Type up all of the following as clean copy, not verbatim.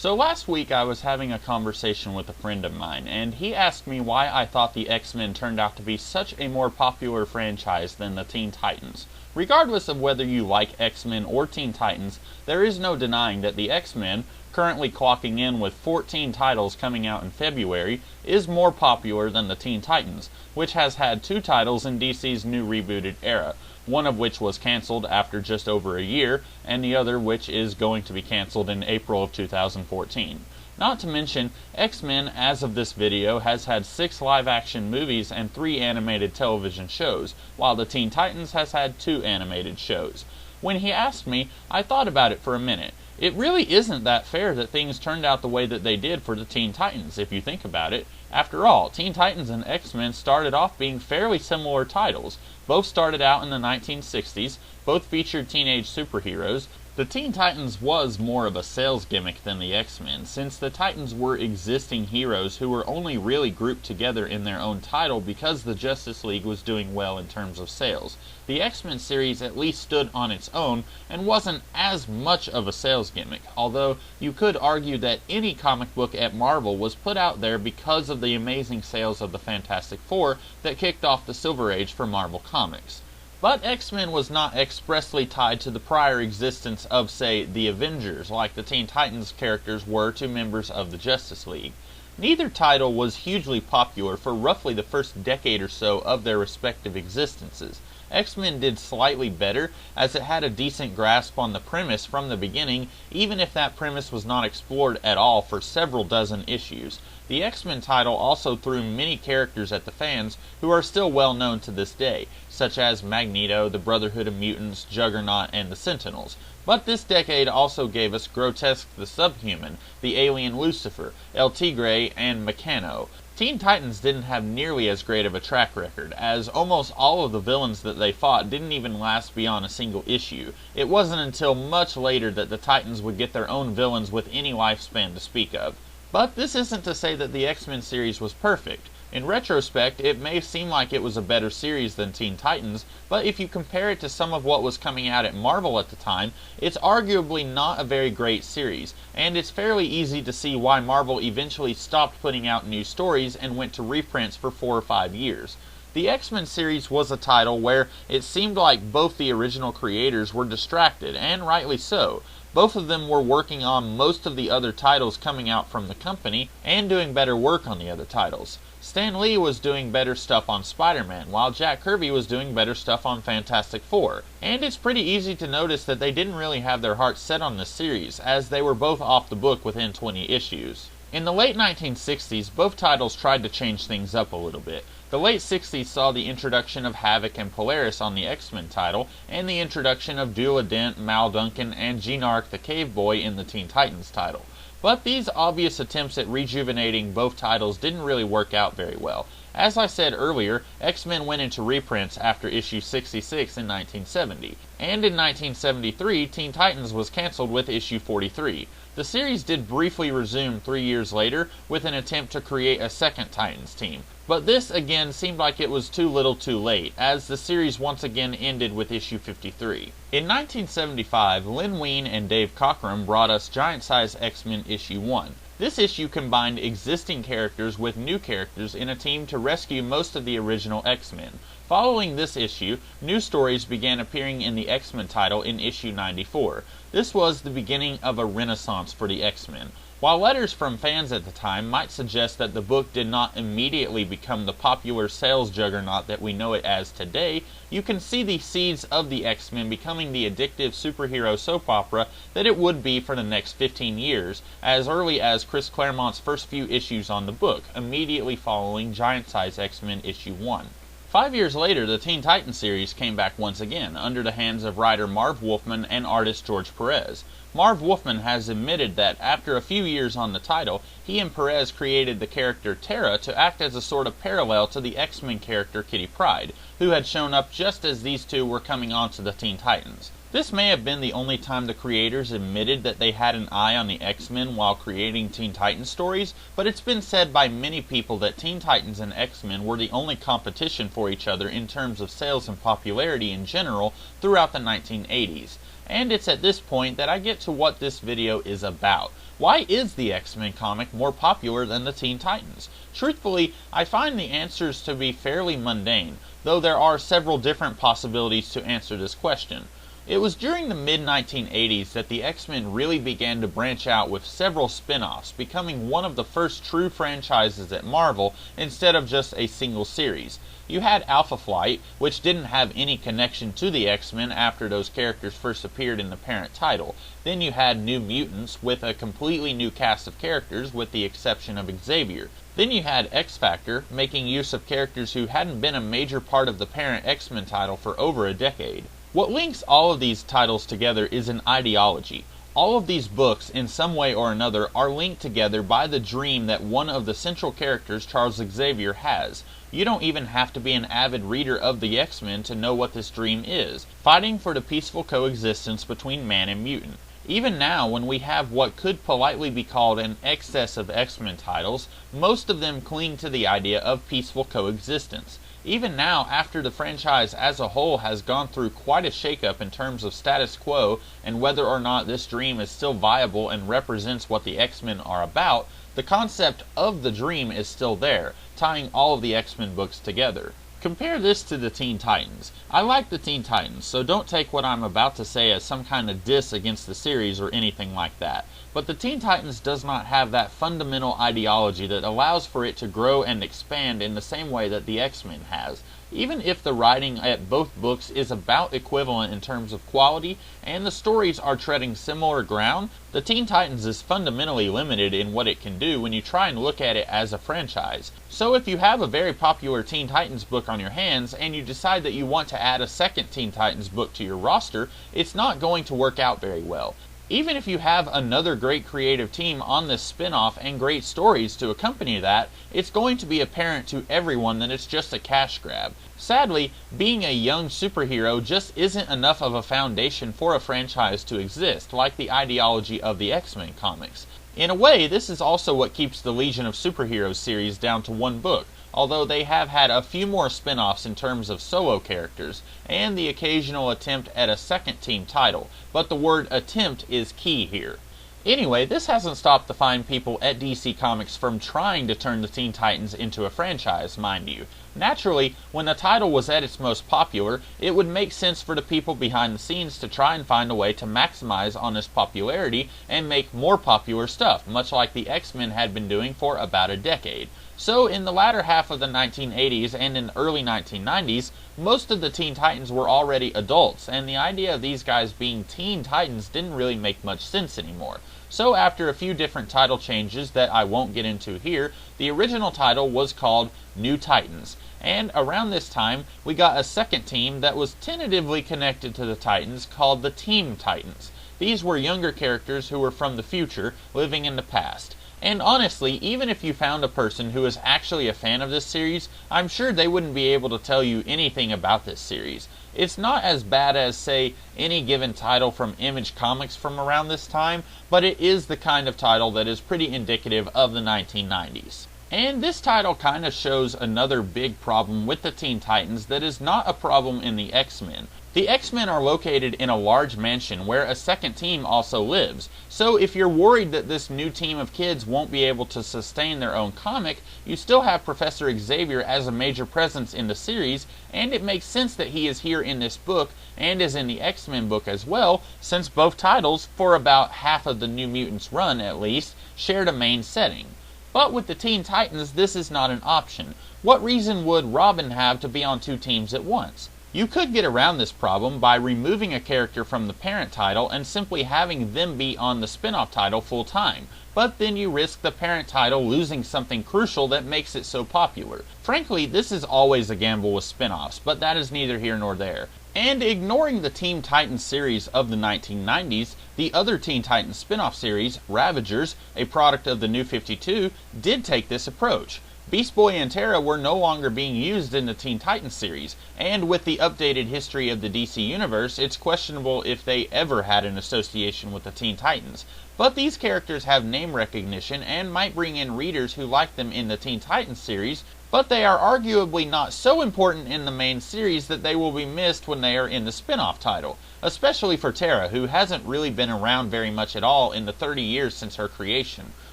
So last week I was having a conversation with a friend of mine, and he asked me why I thought the X-Men turned out to be such a more popular franchise than the Teen Titans. Regardless of whether you like X-Men or Teen Titans, there is no denying that the X-Men, currently clocking in with 14 titles coming out in February, is more popular than the Teen Titans, which has had 2 titles in DC's new rebooted era, one of which was cancelled after just over a year, and the other which is going to be cancelled in April of 2014. Not to mention, X-Men, as of this video, has had 6 live-action movies and 3 animated television shows, while the Teen Titans has had 2 animated shows. When he asked me, I thought about it for a minute. It really isn't that fair that things turned out the way that they did for the Teen Titans, if you think about it. After all, Teen Titans and X-Men started off being fairly similar titles. Both started out in the 1960s, both featured teenage superheroes. The Teen Titans was more of a sales gimmick than the X-Men, since the Titans were existing heroes who were only really grouped together in their own title because the Justice League was doing well in terms of sales. The X-Men series at least stood on its own and wasn't as much of a sales gimmick, although you could argue that any comic book at Marvel was put out there because of the amazing sales of the Fantastic Four that kicked off the Silver Age for Marvel Comics. But X-Men was not expressly tied to the prior existence of, say, the Avengers, like the Teen Titans characters were to members of the Justice League. Neither title was hugely popular for roughly the first decade or so of their respective existences. X-Men did slightly better, as it had a decent grasp on the premise from the beginning, even if that premise was not explored at all for several dozen issues. The X-Men title also threw many characters at the fans who are still well known to this day, such as Magneto, the Brotherhood of Mutants, Juggernaut, and the Sentinels. But this decade also gave us Grotesque the Subhuman, the alien Lucifer, El Tigre, and Meccano. Teen Titans didn't have nearly as great of a track record, as almost all of the villains that they fought didn't even last beyond a single issue. It wasn't until much later that the Titans would get their own villains with any lifespan to speak of. But this isn't to say that the X-Men series was perfect. In retrospect, it may seem like it was a better series than Teen Titans, but if you compare it to some of what was coming out at Marvel at the time, it's arguably not a very great series, and it's fairly easy to see why Marvel eventually stopped putting out new stories and went to reprints for 4 or 5 years. The X-Men series was a title where it seemed like both the original creators were distracted, and rightly so. Both of them were working on most of the other titles coming out from the company, and doing better work on the other titles. Stan Lee was doing better stuff on Spider-Man, while Jack Kirby was doing better stuff on Fantastic Four. And it's pretty easy to notice that they didn't really have their hearts set on this series, as they were both off the book within 20 issues. In the late 1960s, both titles tried to change things up a little bit. The late 60s saw the introduction of Havoc and Polaris on the X-Men title, and the introduction of Duela Dent, Mal Duncan, and Geanarch the Cave Boy in the Teen Titans title. But these obvious attempts at rejuvenating both titles didn't really work out very well. As I said earlier, X-Men went into reprints after issue 66 in 1970, and in 1973, Teen Titans was cancelled with issue 43. The series did briefly resume 3 years later with an attempt to create a second Titans team, but this again seemed like it was too little too late, as the series once again ended with issue 53. In 1975, Len Wein and Dave Cockrum brought us Giant Size X-Men issue 1. This issue combined existing characters with new characters in a team to rescue most of the original X-Men. Following this issue, new stories began appearing in the X-Men title in issue 94. This was the beginning of a renaissance for the X-Men. While letters from fans at the time might suggest that the book did not immediately become the popular sales juggernaut that we know it as today, you can see the seeds of the X-Men becoming the addictive superhero soap opera that it would be for the next 15 years, as early as Chris Claremont's first few issues on the book, immediately following Giant Size X-Men issue 1. 5 years later, the Teen Titans series came back once again, under the hands of writer Marv Wolfman and artist George Perez. Marv Wolfman has admitted that after a few years on the title, he and Perez created the character Terra to act as a sort of parallel to the X-Men character Kitty Pryde, who had shown up just as these two were coming onto the Teen Titans. This may have been the only time the creators admitted that they had an eye on the X-Men while creating Teen Titans stories, but it's been said by many people that Teen Titans and X-Men were the only competition for each other in terms of sales and popularity in general throughout the 1980s. And it's at this point that I get to what this video is about. Why is the X-Men comic more popular than the Teen Titans? Truthfully, I find the answers to be fairly mundane, though there are several different possibilities to answer this question. It was during the mid-1980s that the X-Men really began to branch out with several spin-offs, becoming one of the first true franchises at Marvel instead of just a single series. You had Alpha Flight, which didn't have any connection to the X-Men after those characters first appeared in the parent title. Then you had New Mutants, with a completely new cast of characters with the exception of Xavier. Then you had X-Factor, making use of characters who hadn't been a major part of the parent X-Men title for over a decade. What links all of these titles together is an ideology. All of these books, in some way or another, are linked together by the dream that one of the central characters, Charles Xavier, has. You don't even have to be an avid reader of the X-Men to know what this dream is: fighting for the peaceful coexistence between man and mutant. Even now, when we have what could politely be called an excess of X-Men titles, most of them cling to the idea of peaceful coexistence. Even now, after the franchise as a whole has gone through quite a shakeup in terms of status quo and whether or not this dream is still viable and represents what the X-Men are about, the concept of the dream is still there, tying all of the X-Men books together. Compare this to the Teen Titans. I like the Teen Titans, so don't take what I'm about to say as some kind of diss against the series or anything like that. But the Teen Titans does not have that fundamental ideology that allows for it to grow and expand in the same way that the X-Men has. Even if the writing at both books is about equivalent in terms of quality, and the stories are treading similar ground, the Teen Titans is fundamentally limited in what it can do when you try and look at it as a franchise. So if you have a very popular Teen Titans book on your hands, and you decide that you want to add a second Teen Titans book to your roster, it's not going to work out very well. Even if you have another great creative team on this spin-off and great stories to accompany that, it's going to be apparent to everyone that it's just a cash grab. Sadly, being a young superhero just isn't enough of a foundation for a franchise to exist, like the ideology of the X-Men comics. In a way, this is also what keeps the Legion of Superheroes series down to one book, although they have had a few more spin-offs in terms of solo characters, and the occasional attempt at a second team title, but the word attempt is key here. Anyway, this hasn't stopped the fine people at DC Comics from trying to turn the Teen Titans into a franchise, mind you. Naturally, when the title was at its most popular, it would make sense for the people behind the scenes to try and find a way to maximize on this popularity and make more popular stuff, much like the X-Men had been doing for about a decade. So in the latter half of the 1980s and in the early 1990s, most of the Teen Titans were already adults, and the idea of these guys being Teen Titans didn't really make much sense anymore. So after a few different title changes that I won't get into here, the original title was called New Titans. And around this time, we got a second team that was tentatively connected to the Titans called the Teen Titans. These were younger characters who were from the future, living in the past. And honestly, even if you found a person who is actually a fan of this series, I'm sure they wouldn't be able to tell you anything about this series. It's not as bad as, say, any given title from Image Comics from around this time, but it is the kind of title that is pretty indicative of the 1990s. And this title kind of shows another big problem with the Teen Titans that is not a problem in the X-Men. The X-Men are located in a large mansion where a second team also lives, so if you're worried that this new team of kids won't be able to sustain their own comic, you still have Professor Xavier as a major presence in the series, and it makes sense that he is here in this book and is in the X-Men book as well, since both titles, for about half of the New Mutants run at least, shared a main setting. But with the Teen Titans, this is not an option. What reason would Robin have to be on two teams at once? You could get around this problem by removing a character from the parent title and simply having them be on the spin-off title full time, but then you risk the parent title losing something crucial that makes it so popular. Frankly, this is always a gamble with spin-offs, but that is neither here nor there. And ignoring the Teen Titans series of the 1990s, the other Teen Titans spin-off series, Ravagers, a product of the New 52, did take this approach. Beast Boy and Terra were no longer being used in the Teen Titans series, and with the updated history of the DC Universe, it's questionable if they ever had an association with the Teen Titans. But these characters have name recognition and might bring in readers who like them in the Teen Titans series, but they are arguably not so important in the main series that they will be missed when they are in the spin-off title, especially for Tara, who hasn't really been around very much at all in the 30 years since her creation.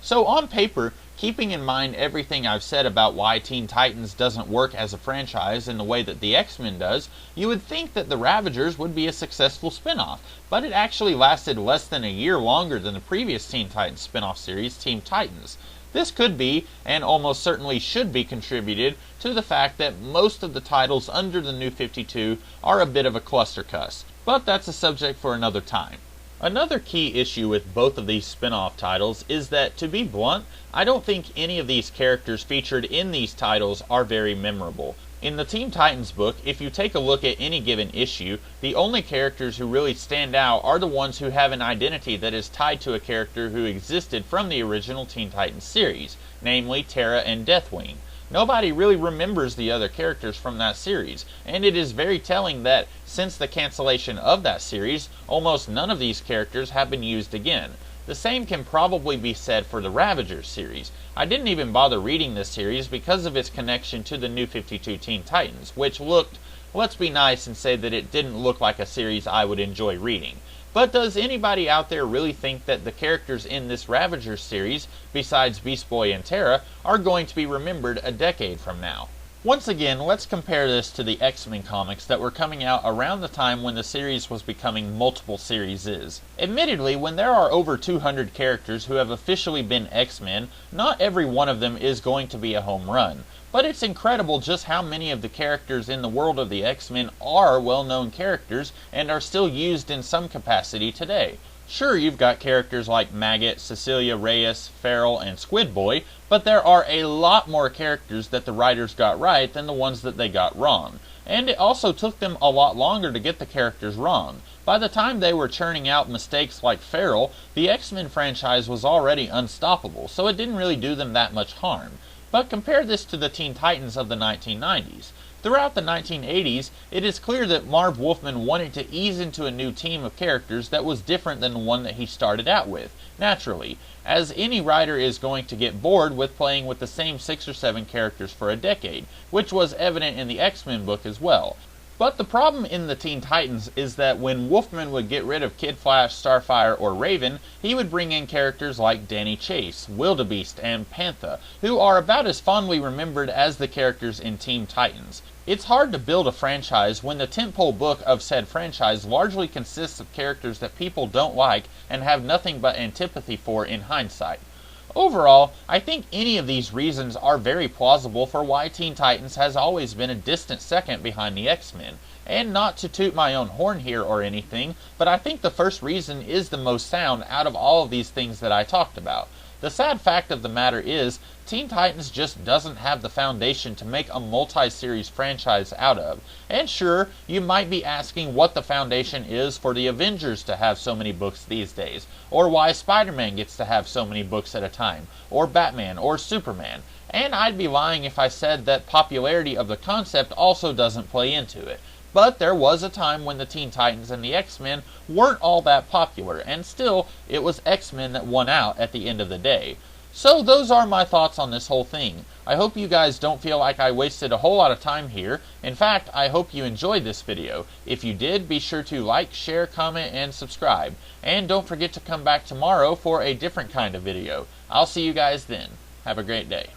So on paper, keeping in mind everything I've said about why Teen Titans doesn't work as a franchise in the way that the X-Men does, you would think that the Ravagers would be a successful spin-off, but it actually lasted less than a year longer than the previous Teen Titans spin-off series, Teen Titans. This could be, and almost certainly should be, contributed to the fact that most of the titles under the New 52 are a bit of a clustercuss, but that's a subject for another time. Another key issue with both of these spin-off titles is that, to be blunt, I don't think any of these characters featured in these titles are very memorable. In the Teen Titans book, if you take a look at any given issue, the only characters who really stand out are the ones who have an identity that is tied to a character who existed from the original Teen Titans series, namely Tara and Deathwing. Nobody really remembers the other characters from that series, and it is very telling that, since the cancellation of that series, almost none of these characters have been used again. The same can probably be said for the Ravagers series. I didn't even bother reading this series because of its connection to the New 52 Teen Titans, which looked, let's be nice and say that it didn't look like a series I would enjoy reading. But does anybody out there really think that the characters in this Ravagers series, besides Beast Boy and Tara, are going to be remembered a decade from now? Once again, let's compare this to the X-Men comics that were coming out around the time when the series was becoming multiple series. Admittedly, when there are over 200 characters who have officially been X-Men, not every one of them is going to be a home run. But it's incredible just how many of the characters in the world of the X-Men are well-known characters and are still used in some capacity today. Sure, you've got characters like Maggot, Cecilia Reyes, Feral, and Squid Boy, but there are a lot more characters that the writers got right than the ones that they got wrong. And it also took them a lot longer to get the characters wrong. By the time they were churning out mistakes like Feral, the X-Men franchise was already unstoppable, so it didn't really do them that much harm. But compare this to the Teen Titans of the 1990s. Throughout the 1980s, it is clear that Marv Wolfman wanted to ease into a new team of characters that was different than the one that he started out with, naturally, as any writer is going to get bored with playing with the same 6 or 7 characters for a decade, which was evident in the X-Men book as well. But the problem in the Teen Titans is that when Wolfman would get rid of Kid Flash, Starfire, or Raven, he would bring in characters like Danny Chase, Wildebeest, and Panther, who are about as fondly remembered as the characters in Teen Titans. It's hard to build a franchise when the tentpole book of said franchise largely consists of characters that people don't like and have nothing but antipathy for in hindsight. Overall, I think any of these reasons are very plausible for why Teen Titans has always been a distant second behind the X-Men. And not to toot my own horn here or anything, but I think the first reason is the most sound out of all of these things that I talked about. The sad fact of the matter is, Teen Titans just doesn't have the foundation to make a multi-series franchise out of. And sure, you might be asking what the foundation is for the Avengers to have so many books these days, or why Spider-Man gets to have so many books at a time, or Batman, or Superman. And I'd be lying if I said that popularity of the concept also doesn't play into it. But there was a time when the Teen Titans and the X-Men weren't all that popular, and still, it was X-Men that won out at the end of the day. So those are my thoughts on this whole thing. I hope you guys don't feel like I wasted a whole lot of time here. In fact, I hope you enjoyed this video. If you did, be sure to like, share, comment, and subscribe. And don't forget to come back tomorrow for a different kind of video. I'll see you guys then. Have a great day.